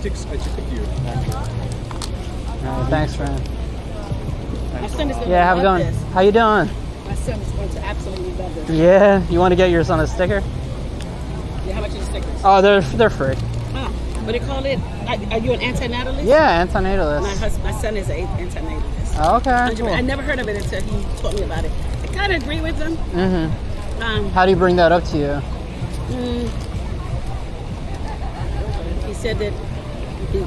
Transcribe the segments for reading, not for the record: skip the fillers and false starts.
took a few. Thanks, friend. My son is going Yeah, how's it going? How you doing? My son is going to absolutely love this. Yeah, you want to get your son a sticker? Yeah, how much are the stickers? Oh, they're free. Huh. What do you call it? Are you an antinatalist? Yeah, antinatalist. My son is an antinatalist. Oh, okay, cool. I never heard of it until he told me about it. I kind of agree with him. How do you bring that up to you? He said that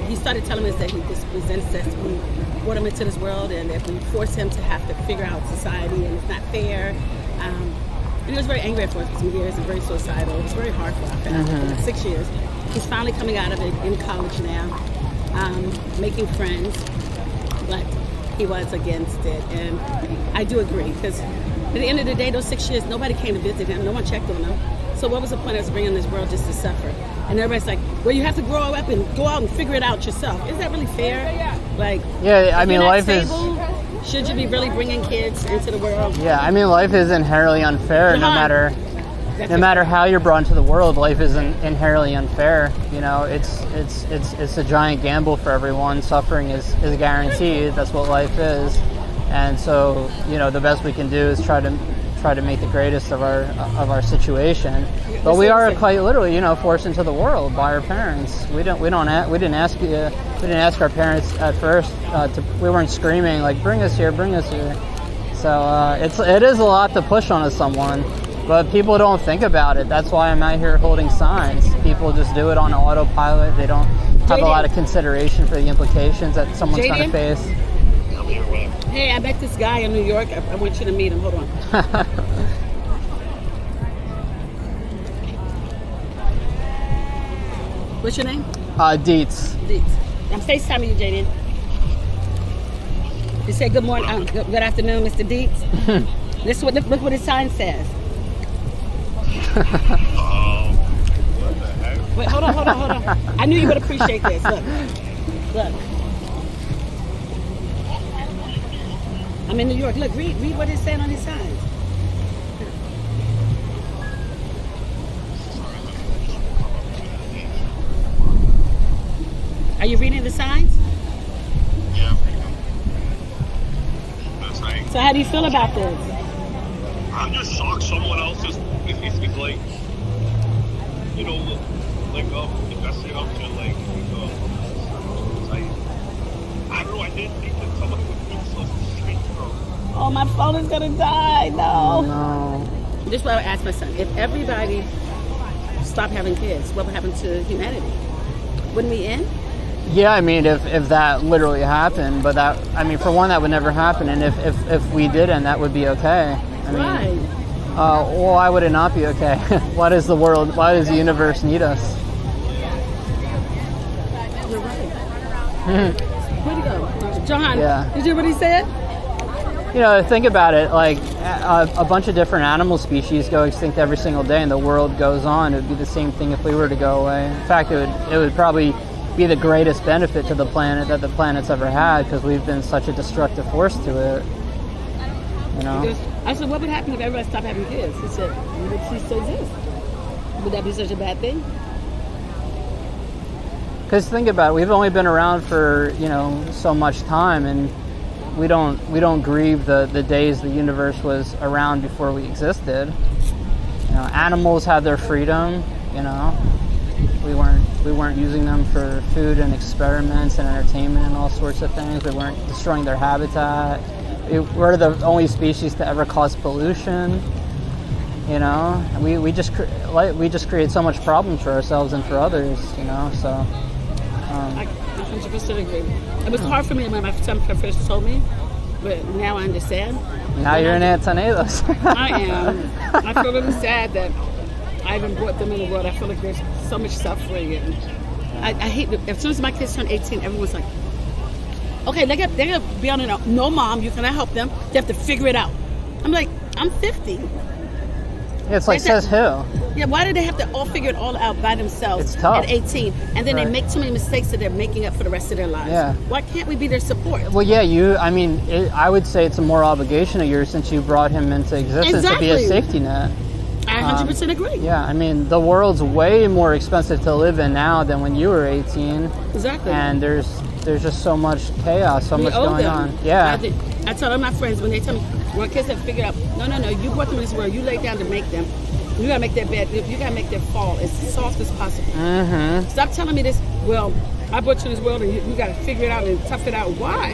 he started telling us that he just resents us. We brought him into this world, and that we force him to have to figure out society, and it's not fair. And he was very angry for us for some years and very suicidal. It was very hard for our family for 6 years. He's finally coming out of it in college now, making friends, but he was against it. And I do agree, because at the end of the day, those 6 years, nobody came to visit him. No one checked on him. So what was the point of us bringing him in this world just to suffer? And everybody's like, well, you have to grow up and go out and figure it out yourself. Is that really fair? Like, yeah, I mean, life stable, should you be really bringing kids into the world? Yeah, I mean, life is inherently unfair. No matter how you're brought into the world, life is inherently unfair. You know, it's a giant gamble for everyone. Suffering is guaranteed. That's what life is. And so, you know, the best we can do is try to make the greatest of our situation. But we are quite literally, you know, forced into the world by our parents. We didn't ask our parents at first. We weren't screaming like, bring us here. So it is a lot to push onto someone, but people don't think about it. That's why I'm out here holding signs. People just do it on autopilot. They don't have a lot of consideration for the implications that someone's going to face. Hey, I met this guy in New York. I want you to meet him. Hold on. What's your name? Dietz. I'm FaceTiming you, Jaden. You say good morning, good afternoon, Mr. Dietz. Look what his sign says. Wait, hold on. I knew you would appreciate this. Look. I'm in New York. Look, read what it's saying on his signs. Are you reading the signs? Yeah. That's right. So how do you feel about this? I'm just shocked someone else is like, you know, like investing up to like I don't know. I didn't think that someone would be so straight through. Oh, my phone is gonna die. No. No. This is what I would ask my son. If everybody stopped having kids, what would happen to humanity? Wouldn't we end? Yeah, I mean, if that literally happened, but for one, that would never happen, and if we didn't, that would be okay. Right. Why would it not be okay? Why does the universe need us? You're right. Where'd he go? John, Yeah. Did you hear what he said? You know, think about it, like a bunch of different animal species go extinct every single day and the world goes on. It would be the same thing if we were to go away. In fact, it would probably be the greatest benefit to the planet that the planet's ever had, because we've been such a destructive force to it. You know? I said, what would happen if everybody stopped having kids? He said, we would cease to exist. Would that be such a bad thing? Because think about it, we've only been around for, you know, so much time, and we don't grieve the days the universe was around before we existed. You know, animals had their freedom. You know, we weren't using them for food and experiments and entertainment and all sorts of things. We weren't destroying their habitat. We're the only species to ever cause pollution. You know, we just create so much problems for ourselves and for others. You know, so. I 100% agree. It was hard for me when my son first told me, but now I understand. Now you're an antinatalist. I am. I feel really sad that I even brought them in the world. I feel like there's so much suffering, and I hate it. As soon as my kids turn 18, everyone's like, okay, they're gonna be on a no, mom, you cannot help them. They have to figure it out. I'm like, I'm 50. It's like, says who? Yeah, why do they have to all figure it all out by themselves It's tough. at 18? And then Right. they make too many mistakes that they're making up for the rest of their lives. Yeah. Why can't we be their support? Well, yeah, I would say it's a moral obligation of yours, since you brought him into existence, to be a Exactly. safety net. I I 100% agree. Yeah, I mean, the world's way more expensive to live in now than when you were 18. Exactly. And there's just so much chaos, so We much owe going them. on. Yeah. I tell all my friends when they tell me, when kids have figured out, no, you brought them in this world, you lay down to make them. You gotta make their bed, you gotta make their fall as soft as possible. Mm-hmm. Stop telling me this, well, I brought you in this world and you gotta figure it out and tough it out. Why?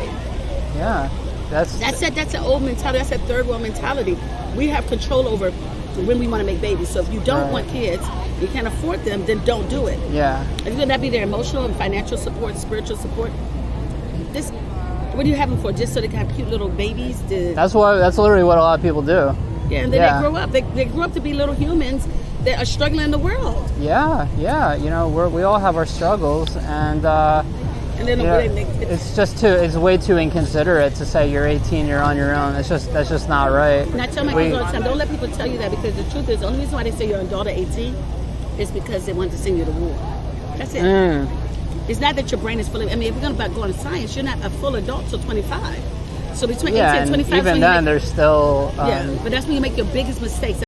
Yeah. That's an old mentality, that's a third world mentality. We have control over when we want to make babies. So if you don't want kids, you can't afford them, then don't do it. Yeah. If you're gonna be their emotional and financial support, spiritual support, what do you have them for? Just so they can have cute little babies? That's literally what a lot of people do. Yeah, and then they grow up. They grow up to be little humans that are struggling in the world. Yeah. You know, we all have our struggles, and then it's way too inconsiderate to say you're 18, you're on your own. That's just not right. And I tell my kids all the time, don't let people tell you that, because the truth is, the only reason why they say you're an adult at 18 is because they want to send you to war. That's it. It's not that your brain is fully. I mean, if we're going to go into science, you're not a full adult till 25. So between 18 and 25, even then, there's still. But that's when you make your biggest mistakes.